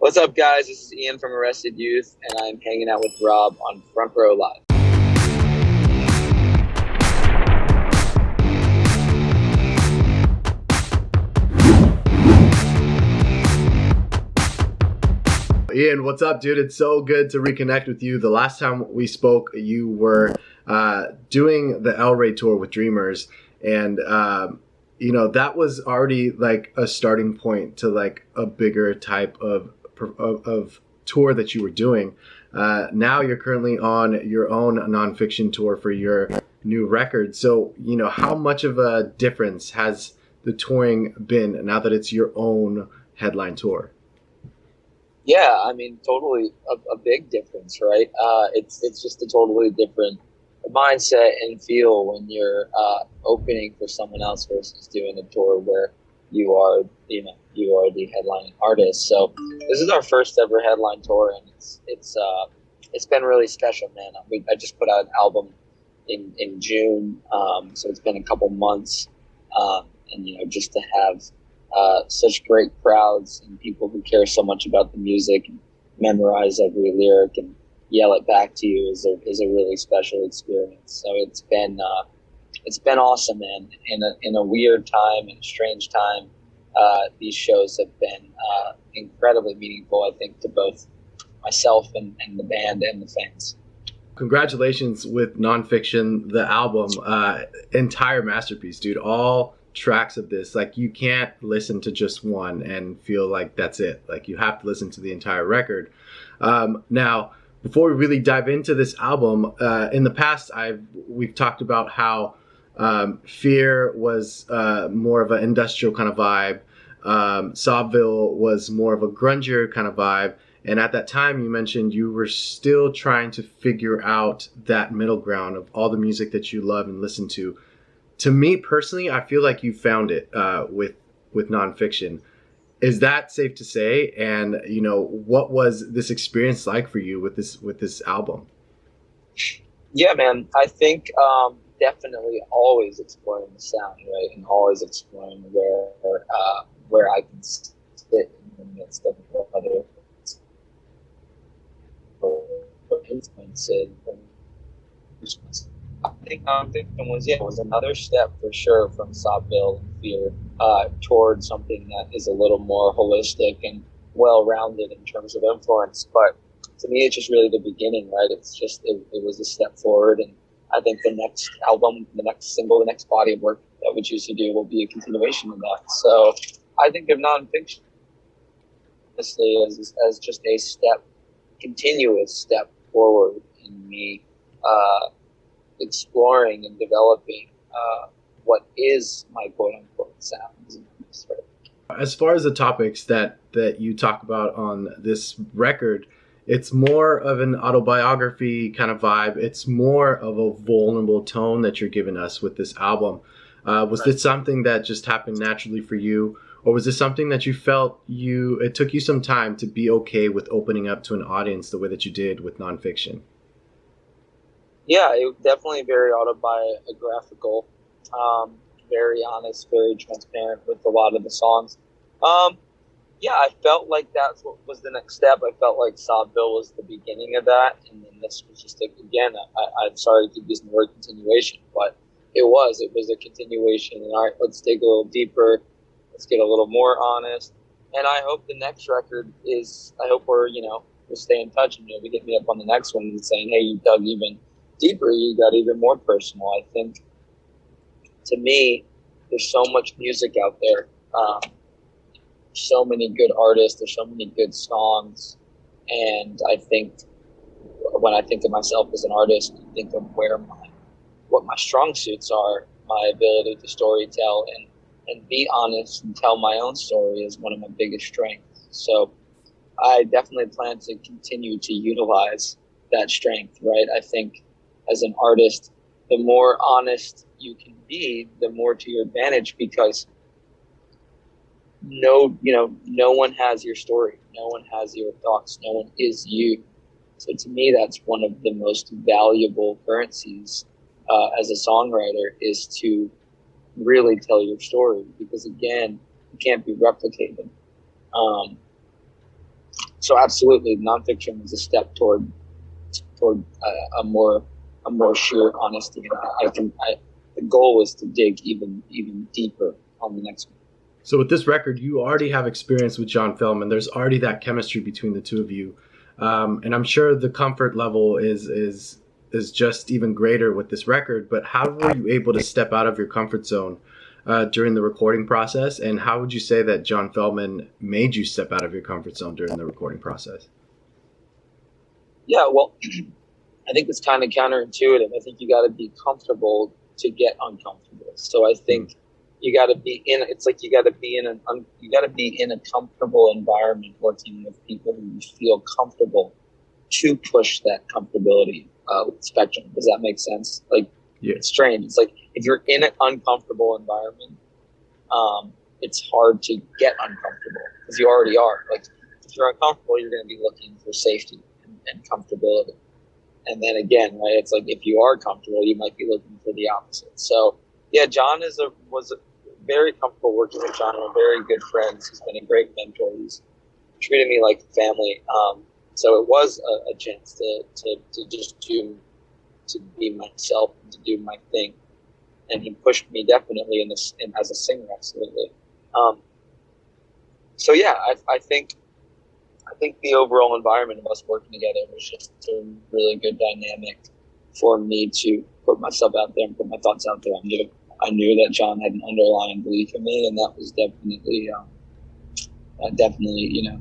What's up, guys? This is Ian from Arrested Youth, and I'm hanging out with Rob on Front Row Live. Ian, what's up, dude? It's so good to reconnect with you. The last time we spoke, you were doing the El Rey tour with Dreamers, and that was already like a starting point to like a bigger type of tour that you were doing. Now you're currently on your own Nonfiction tour for your new record. So, how much of a difference has the touring been now that it's your own headline tour? Yeah, I mean, totally a big difference, right? It's just a totally different mindset and feel when you're opening for someone else versus doing a tour where you are the headline artist. So this is our first ever headline tour, and it's been really special, man. I just put out an album in June, so it's been a couple months, and just to have such great crowds and people who care so much about the music and memorize every lyric and yell it back to you is a really special experience. So it's been awesome, man. In a weird time, in a strange time, these shows have been incredibly meaningful, I think, to both myself and the band and the fans. Congratulations with Nonfiction, the album, entire masterpiece, dude. All tracks of this, like, you can't listen to just one and feel like that's it. Like, you have to listen to the entire record. Now, before we really dive into this album, in the past we've talked about how Fear was more of an industrial kind of vibe. Sobville was more of a grungier kind of vibe. And at that time, you mentioned you were still trying to figure out that middle ground of all the music that you love and listen to. To me personally, I feel like you found it with Nonfiction. Is that safe to say? And what was this experience like for you with this album? Yeah, man. I think definitely always exploring the sound, right, and always exploring where I can sit in the midst of other influences. I think Nonfiction was another step for sure from Sobville and Fear towards something that is a little more holistic and well-rounded in terms of influence. But to me, it's just really the beginning, right? It's just it was a step forward, and I think the next album, the next single, the next body of work that we choose to do will be a continuation of that. So I think of Nonfiction honestly as just a continuous step forward in me exploring and developing what is my quote-unquote sound. As far as the topics that you talk about on this record, it's more of an autobiography kind of vibe. It's more of a vulnerable tone that you're giving us with this album. Was this something that just happened naturally for you? Or was this something that you felt it took you some time to be okay with opening up to an audience the way that you did with Nonfiction? Yeah, it was definitely very autobiographical, very honest, very transparent with a lot of the songs. Yeah, I felt like that's what was the next step. I felt like Sobville was the beginning of that, and then this was just again. I'm sorry to keep using the word continuation, but it was a continuation. And all right, let's dig a little deeper. Let's get a little more honest. And I hope the next record is. I hope we'll stay in touch and maybe hit me up on the next one and saying, hey, you dug even deeper, you got even more personal. I think, to me, there's so much music out there. So many good artists, there's so many good songs, and I think when I think of myself as an artist, I think of what my strong suits are. My ability to storytell and be honest and tell my own story is one of my biggest strengths. So I definitely plan to continue to utilize that strength, right? I think as an artist, the more honest you can be, the more to your advantage, because no one has your story. No one has your thoughts. No one is you. So to me, that's one of the most valuable currencies as a songwriter, is to really tell your story, because again, it can't be replicated. So absolutely, nonfiction was a step toward a more sheer honesty. And the goal was to dig even deeper on the next one. So with this record, you already have experience with John Feldman. There's already that chemistry between the two of you, and I'm sure the comfort level is just even greater with this record. But how were you able to step out of your comfort zone during the recording process? And how would you say that John Feldman made you step out of your comfort zone during the recording process? Yeah, well, I think it's kind of counterintuitive. I think you got to be comfortable to get uncomfortable. So I Mm. think you got to be in. It's like you got to be in you got to be in a comfortable environment, working with people who you feel comfortable to push that comfortability spectrum. Does that make sense? Like, Yeah. it's strange. It's like if you're in an uncomfortable environment, it's hard to get uncomfortable because you already are. Like, if you're uncomfortable, you're going to be looking for safety and comfortability. And then again, right, it's like if you are comfortable, you might be looking for the opposite. So yeah, John was very comfortable working with John. We're very good friends. He's been a great mentor. He's treated me like family. So it was a chance to just to be myself and to do my thing. And he pushed me definitely as a singer, absolutely. Um, so yeah, I think the overall environment of us working together was just a really good dynamic for me to put myself out there and put my thoughts out there. I knew that John had an underlying belief in me, and that was definitely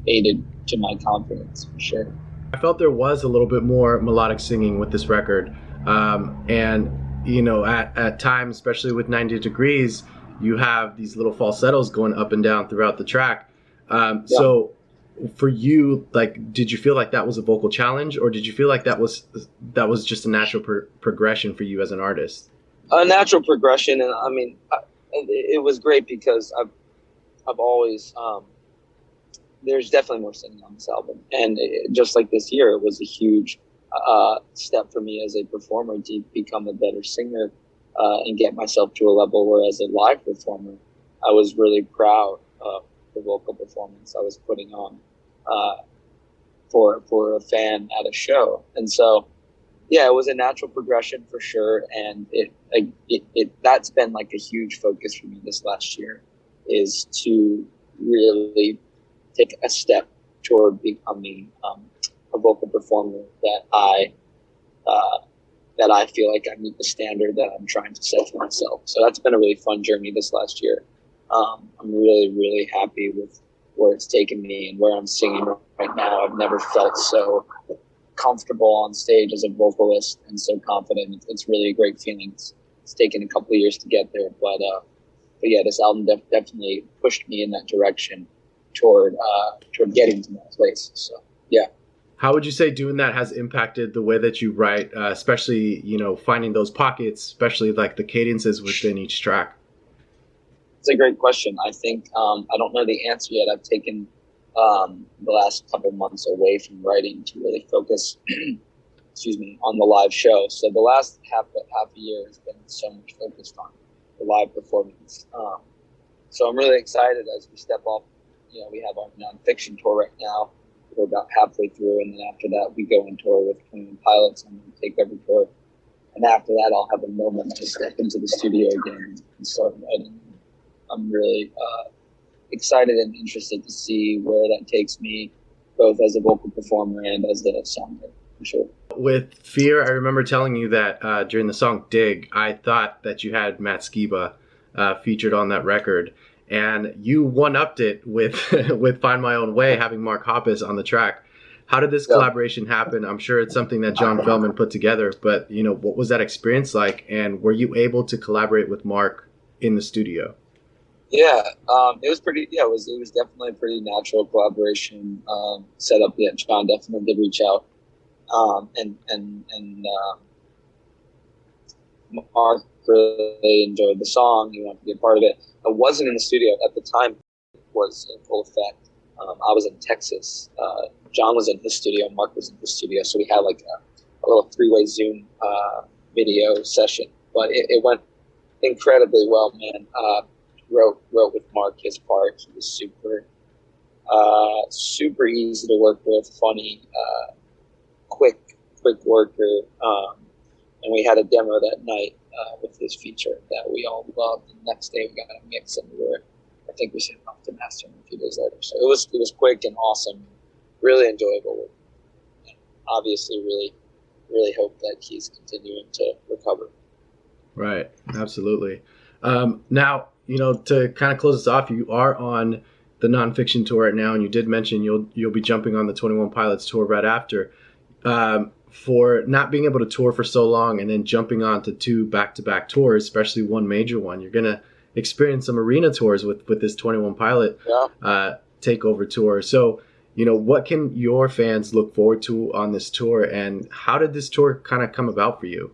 aided to my confidence for sure. I felt there was a little bit more melodic singing with this record, and at times, especially with 90 Degrees, you have these little falsettos going up and down throughout the track. Yeah, So for you, like, did you feel like that was a vocal challenge, or did you feel like that was just a natural progression for you as an artist? a natural progression, and I mean, it was great because I've always there's definitely more singing on this album, and just like this year, it was a huge step for me as a performer to become a better singer and get myself to a level where, as a live performer, I was really proud of the vocal performance I was putting on for a fan at a show. And so, yeah, it was a natural progression for sure, and it that's been like a huge focus for me this last year, is to really take a step toward becoming a vocal performer uh, that I feel like I meet the standard that I'm trying to set for myself. So that's been a really fun journey this last year. I'm really, really happy with where it's taken me and where I'm singing right now. I've never felt so comfortable on stage as a vocalist and so confident. It's really a great feeling. It's taken a couple of years to get there, but yeah, this album definitely pushed me in that direction toward getting to that place. So yeah. How would you say doing that has impacted the way that you write, especially finding those pockets, especially like the cadences within each track? It's a great question. I think I don't know the answer yet. I've taken the last couple of months away from writing to really focus, excuse me, on the live show. So the last half a year has been so much focused on the live performance. So I'm really excited as we step off. We have our nonfiction tour right now. We're about halfway through, and then after that, we go on tour with Clean Pilots and take over tour. And after that, I'll have a moment to step into the studio again and start writing. I'm really excited and interested to see where that takes me, both as a vocal performer and as a songwriter, for sure. With Fear, I remember telling you that during the song Dig, I thought that you had Matt Skiba featured on that record. And you one-upped it with with Find My Own Way, having Mark Hoppus on the track. How did this collaboration happen? I'm sure it's something that John Feldman put together, but what was that experience like? And were you able to collaborate with Mark in the studio? Yeah, it was pretty. Yeah, it was definitely a pretty natural collaboration setup. Yeah, John definitely did reach out, and Mark really enjoyed the song. He wanted to be a part of it. I wasn't in the studio at the time. It was in full effect. I was in Texas. John was in his studio. Mark was in his studio. So we had like a little three-way Zoom video session. But it went incredibly well, man. Wrote with Mark his part. He was super Super easy to work with, funny, quick, quick worker. And we had a demo that night with his feature that we all loved. The next day we got a mix, and I think we sent it off to mastering a few days later. So it was quick and awesome, really enjoyable. And obviously, really hope that he's continuing to recover. Right, absolutely. Now, to kind of close us off, you are on the Nonfiction tour right now, and you did mention you'll be jumping on the 21 Pilots tour right after. For not being able to tour for so long and then jumping on to 2 back-to-back tours, especially one major one, you're going to experience some arena tours with this 21 Pilot takeover tour. So, what can your fans look forward to on this tour, and how did this tour kind of come about for you?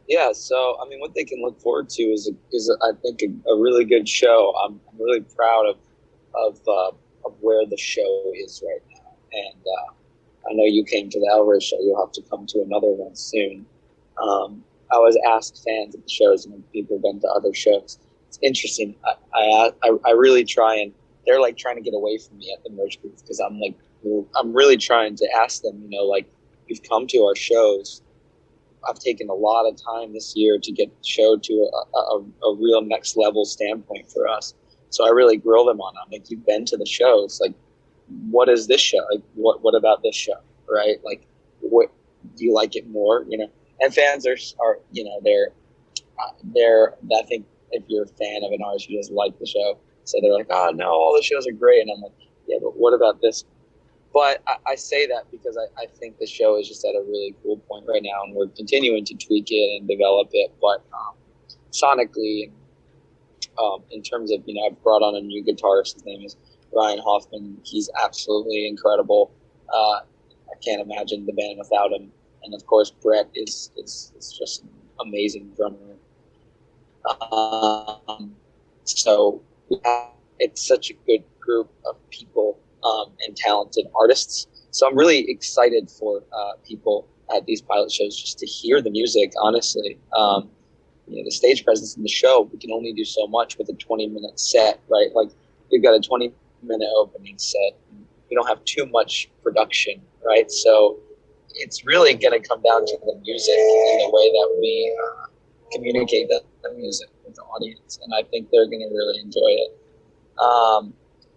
Yeah, so I mean, what they can look forward to is I think a really good show. I'm really proud of where the show is right now, and I know you came to the Elvis show. You'll have to come to another one soon. I was asked fans at the shows, and people have been to other shows. It's interesting. I really try, and they're like trying to get away from me at the merch booth because I'm really trying to ask them. Like, you've come to our shows. I've taken a lot of time this year to get the show to a real next level standpoint for us. So I really grill them on it. I'm like, you've been to the shows. Like, what is this show? Like, what about this show? Right? Like, what do you like it more? And fans are they're. I think if you're a fan of an artist who doesn't like the show, so they're like, oh no, all the shows are great. And I'm like, yeah, but what about this? But I say that because I think the show is just at a really cool point right now, and we're continuing to tweak it and develop it. But sonically, in terms of, I've brought on a new guitarist. His name is Ryan Hoffman. He's absolutely incredible. I can't imagine the band without him. And of course, Brett is just an amazing drummer. So it's such a good group of people and talented artists. So I'm really excited for people at these pilot shows just to hear the music, honestly. The stage presence in the show, we can only do so much with a 20-minute set, right? Like, we've got a 20-minute opening set. We don't have too much production, right? So it's really going to come down to the music and the way that we communicate the music with the audience. And I think they're going to really enjoy it.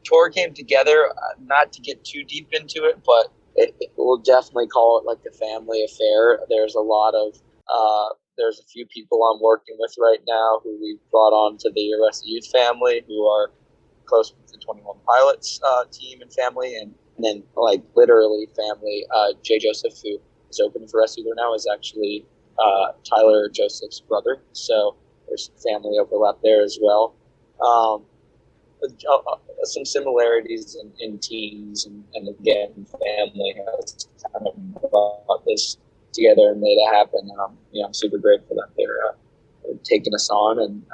Tour came together, not to get too deep into it, but we'll definitely call it like a family affair. There's a few people I'm working with right now who we've brought on to the Arrested Youth family, who are close with the 21 Pilots team and family, and then like literally family. Jay Joseph, who is opening for Arrested Youth now, is actually Tyler Joseph's brother. So there's family overlap there as well. Some similarities in teams, and again, family has kind of brought this together and made it happen. I'm super grateful that they're taking us on and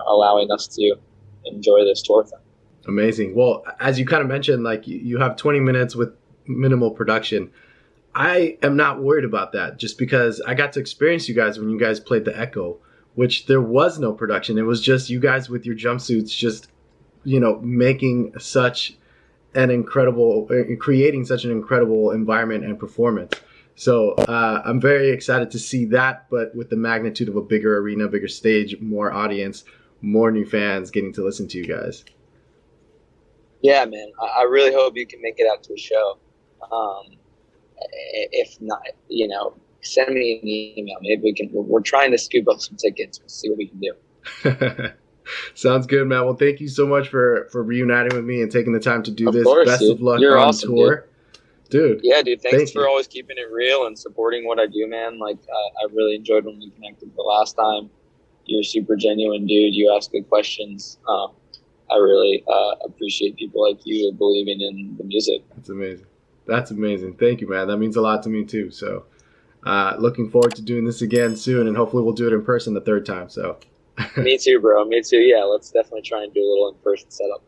allowing us to enjoy this tour thing. Amazing. Well, as you kind of mentioned, like, you have 20 minutes with minimal production. I am not worried about that, just because I got to experience you guys when you guys played the Echo, which there was no production. It was just you guys with your jumpsuits, just making such an incredible, creating such an incredible environment and performance. So I'm very excited to see that, but with the magnitude of a bigger arena, bigger stage, more audience, more new fans getting to listen to you guys. Yeah, man. I really hope you can make it out to a show. If not, send me an email. Maybe we can. We're trying to scoop up some tickets. We'll see what we can do. Sounds good, man. Well, thank you so much for reuniting with me and taking the time to do this. Of course, Best dude. of luck You're on awesome, tour. Dude. Yeah, dude. Thanks for you. always keeping it real and supporting what I do, man. Like, I really enjoyed when we connected the last time. You're a super genuine dude. You ask good questions. I really appreciate people like you believing in the music. That's amazing. That's amazing. Thank you, man. That means a lot to me too. So looking forward to doing this again soon, and hopefully we'll do it in person the third time. So Me too, bro. Me too. Yeah, let's definitely try and do a little in-person setup.